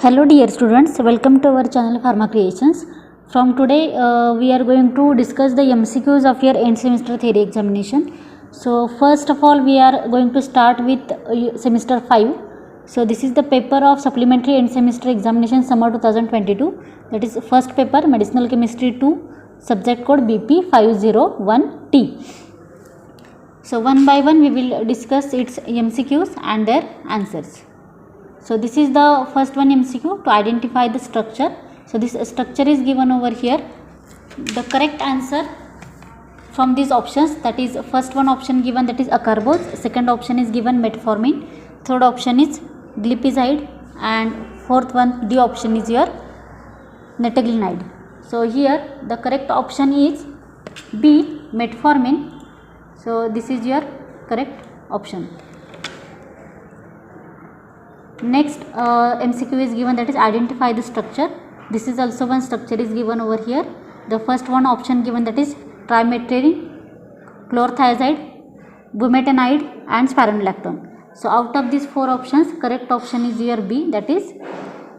Hello dear students, welcome to our channel Pharma Creations. From today we are going to discuss the MCQs of your end semester theory examination. So first of all we are going to start with semester 5. So this is the paper of supplementary end semester examination summer 2022. That is first paper medicinal chemistry 2, subject code BP501T. So one by one we will discuss its MCQs and their answers. So this is the first one MCQ, to identify the structure. So this structure is given over here. The correct answer from these options, that is first one option given, that is acarbose, second option is given metformin, third option is glipizide, and fourth one D option is your nataglinide. So here the correct option is B, metformin. So this is your correct option. Next MCQ is given, that is identify the structure. This is also one structure is given over here. The first one option given, that is trimetazine, chlorothiazide, bumetanide and spironolactone. So out of these four options, correct option is your B, that is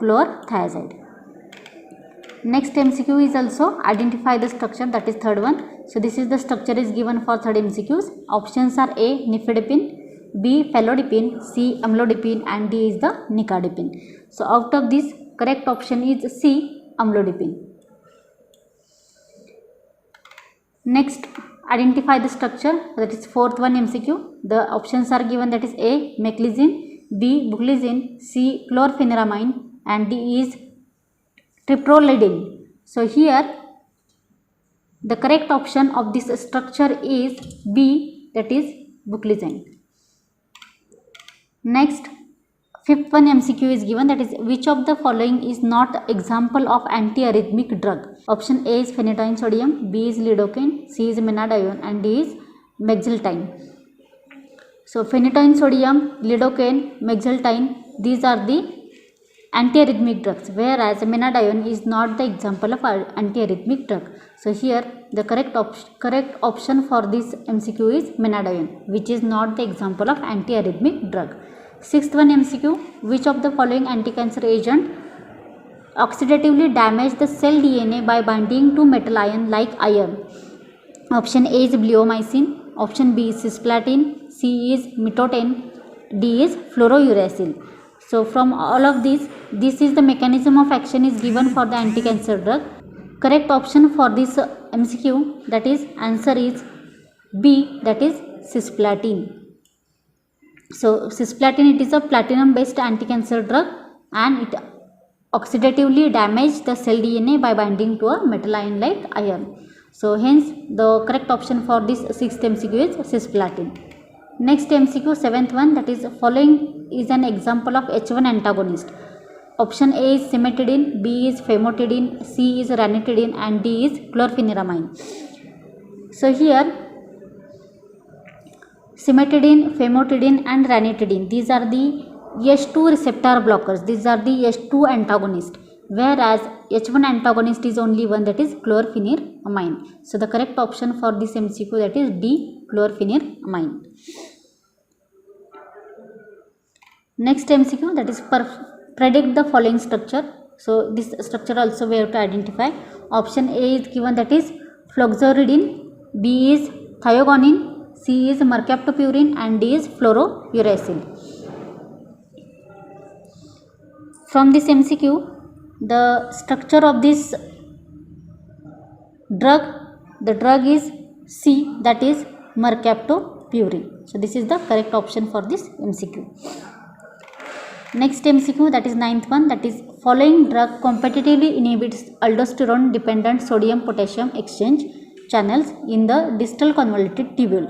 chlorothiazide. Next MCQ is also identify the structure, that is third one. So this is the structure is given for third MCQs. Options are A, nifedipine, B, felodipine, C, amlodipine and D is the nicardipine. So out of this, correct option is C, amlodipine. Next, identify the structure, that is fourth one MCQ. The options are given, that is A, meclizine, B, buclizine, C, chlorpheniramine and D is triprolidine. So here the correct option of this structure is B, that is buclizine. Next, fifth one MCQ is given, that is which of the following is not example of antiarrhythmic drug. Option A is phenytoin sodium, B is lidocaine, C is menadione and D is mexiltine. So phenytoin sodium, lidocaine, mexiltine, these are the antiarrhythmic drugs, whereas menadione is not the example of antiarrhythmic drug. So here the correct option for this MCQ is menadione, which is not the example of antiarrhythmic drug. Sixth one MCQ, which of the following anti-cancer agent oxidatively damage the cell DNA by binding to metal ion like iron? Option A is bleomycin, option B is cisplatin, C is mitoten, D is fluorouracil. So from all of these, this is the mechanism of action is given for the anti-cancer drug. Correct option for this MCQ, that is answer is B, that is cisplatin. So cisplatin, it is a platinum based anti-cancer drug and it oxidatively damage the cell DNA by binding to a metal ion like iron. So hence the correct option for this sixth MCQ is cisplatin. Next MCQ, seventh one, that is following is an example of H1 antagonist. Option A is cimetidine, B is famotidine, C is ranitidine and D is chlorpheniramine. So here cimetidine, famotidine and ranitidine, these are the H2 receptor blockers, these are the H2 antagonist, whereas H1 antagonist is only one, that is chlorpheniramine. So the correct option for this MCQ, that is D, chlorpheniramine. Next MCQ, that is predict the following structure. So this structure also we have to identify. Option A is given, that is floxuridine, B is thiogonine, C is mercaptopurine and D is fluorouracil. From this MCQ, the structure of this drug, the drug is C, that is mercaptopurine. So this is the correct option for this MCQ. Next MCQ, that is ninth one, that is following drug competitively inhibits aldosterone dependent sodium potassium exchange channels in the distal convoluted tubule.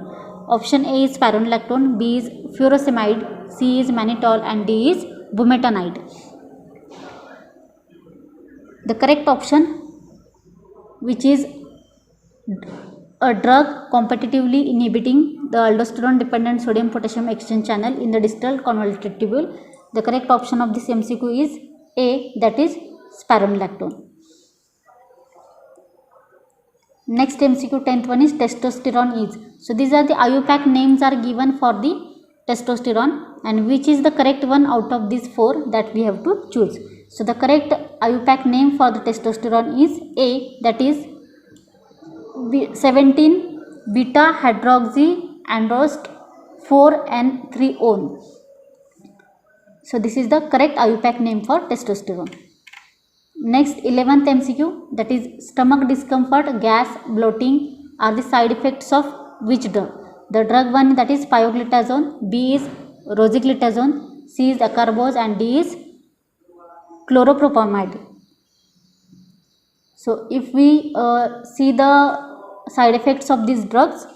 Option A is spironolactone, B is furosemide, C is mannitol and D is bumetanide. The correct option, which is a drug competitively inhibiting the aldosterone dependent sodium potassium exchange channel in the distal convoluted tubule, the correct option of this MCQ is A, that is spironolactone. Next MCQ, 10th one is testosterone is. So these are the IUPAC names are given for the testosterone and which is the correct one out of these four that we have to choose. So the correct IUPAC name for the testosterone is A, that is 17 beta hydroxyandrost 4N3-one. So this is the correct IUPAC name for testosterone. Next, 11th MCQ, that is stomach discomfort, gas, bloating are the side effects of which drug? The drug 1, that is pioglitazone, B is rosiglitazone, C is acarbose, and D is chloropropamide. So if we see the side effects of these drugs,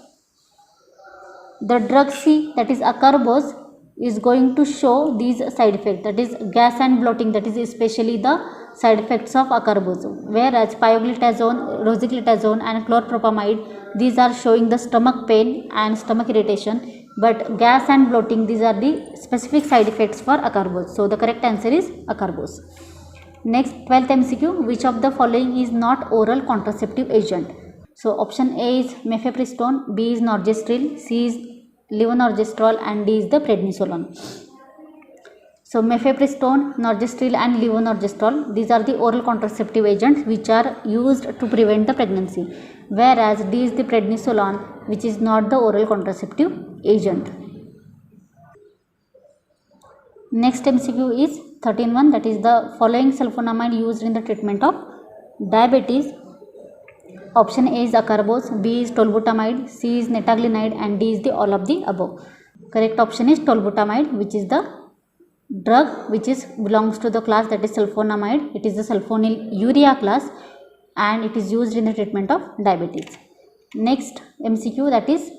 the drug C, that is acarbose, is going to show these side effects, that is gas and bloating, that is especially the side effects of acarbose, whereas pioglitazone, rosiglitazone and chloropropamide, these are showing the stomach pain and stomach irritation, but gas and bloating, these are the specific side effects for acarbose. So the correct answer is acarbose. Next, 12th MCQ, which of the following is not oral contraceptive agent? So option A is mifepristone, B is norgestrel, C is levonorgestrel, and D is the prednisolone. So mifepristone, norgestrel and levonorgestrel, these are the oral contraceptive agents which are used to prevent the pregnancy, whereas D is the prednisolone, which is not the oral contraceptive agent. Next MCQ is 13th, that is the following sulfonamide used in the treatment of diabetes. Option A is acarbose, B is tolbutamide, C is netaglinide, and D is the all of the above. Correct option is tolbutamide, which is the drug which is belongs to the class that is sulfonamide. It is the sulfonylurea class and it is used in the treatment of diabetes. Next MCQ, that is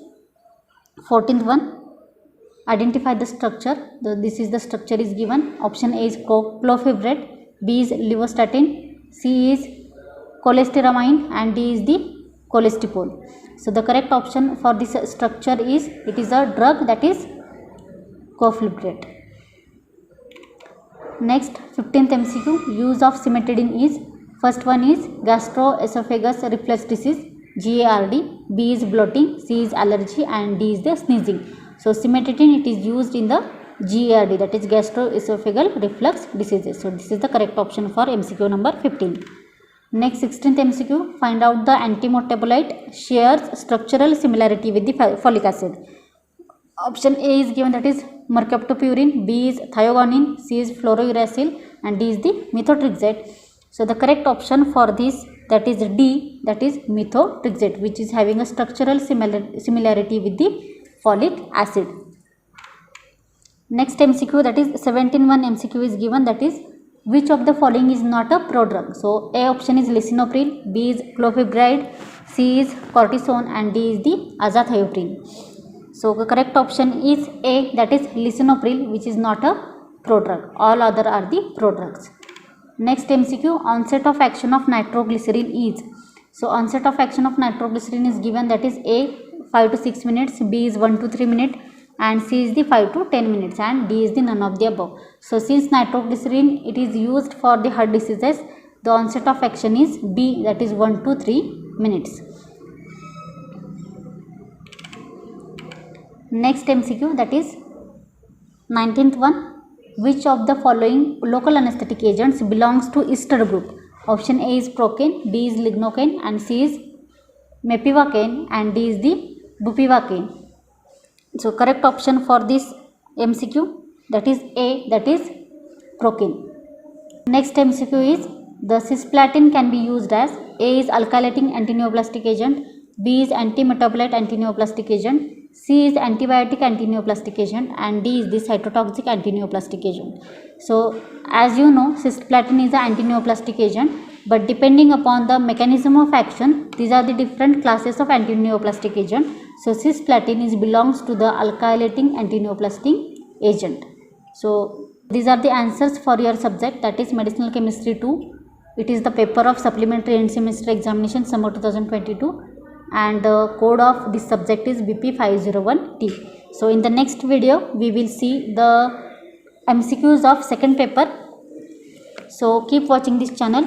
14th one, identify the structure. This is the structure is given. Option A is clofebrate, B is levostatin, C is cholestyramine, and D is the cholestypol. So the correct option for this structure is, it is a drug that is clofebrate. Next, 15th MCQ, use of cimetidine is, first one is gastroesophagus reflux disease, GARD, B is bloating, C is allergy, and D is the sneezing. So cimetidine, it is used in the GARD, that is gastroesophageal reflux diseases. So this is the correct option for MCQ number 15. Next, 16th MCQ, find out the antimetabolite shares structural similarity with the folic acid. Option A is given, that is mercaptopurine, B is thiogonine, C is fluorouracil, and D is the methotrexate. So the correct option for this, that is D, that is methotrexate, which is having a structural similarity with the folic acid. Next MCQ, that is 17th MCQ is given, that is which of the following is not a prodrug? So A option is lisinopril, B is clofebride, C is cortisone, and D is the azathioprine. So the correct option is A, that is lisinopril, which is not a prodrug. All other are the prodrugs. Next MCQ, onset of action of nitroglycerin is. So onset of action of nitroglycerin is given, that is A 5 to 6 minutes, B is 1 to 3 minutes, and C is the 5 to 10 minutes, and D is the none of the above. So since nitroglycerin, it is used for the heart diseases, the onset of action is B, that is 1 to 3 minutes. Next MCQ, that is 19th one, which of the following local anesthetic agents belongs to ester group? Option A is procaine, B is lignocaine, and C is mepivacaine, and D is the bupivacaine. So correct option for this MCQ, that is A, that is procaine. Next MCQ is, the cisplatin can be used as, A is alkylating antineoplastic agent, B is antimetabolite antineoplastic agent, C is antibiotic antineoplastic agent, and D is the cytotoxic antineoplastic agent. So as you know, cisplatin is an antineoplastic agent, but depending upon the mechanism of action, these are the different classes of antineoplastic agent. So cisplatin is belongs to the alkylating antineoplastic agent. So these are the answers for your subject, that is medicinal chemistry 2. It is the paper of supplementary end semester examination summer 2022, and the code of this subject is BP501T. So in the next video we will see the MCQs of second paper. So keep watching this channel.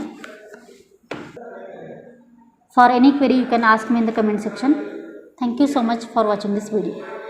For any query you can ask me in the comment section. Thank you so much for watching this video.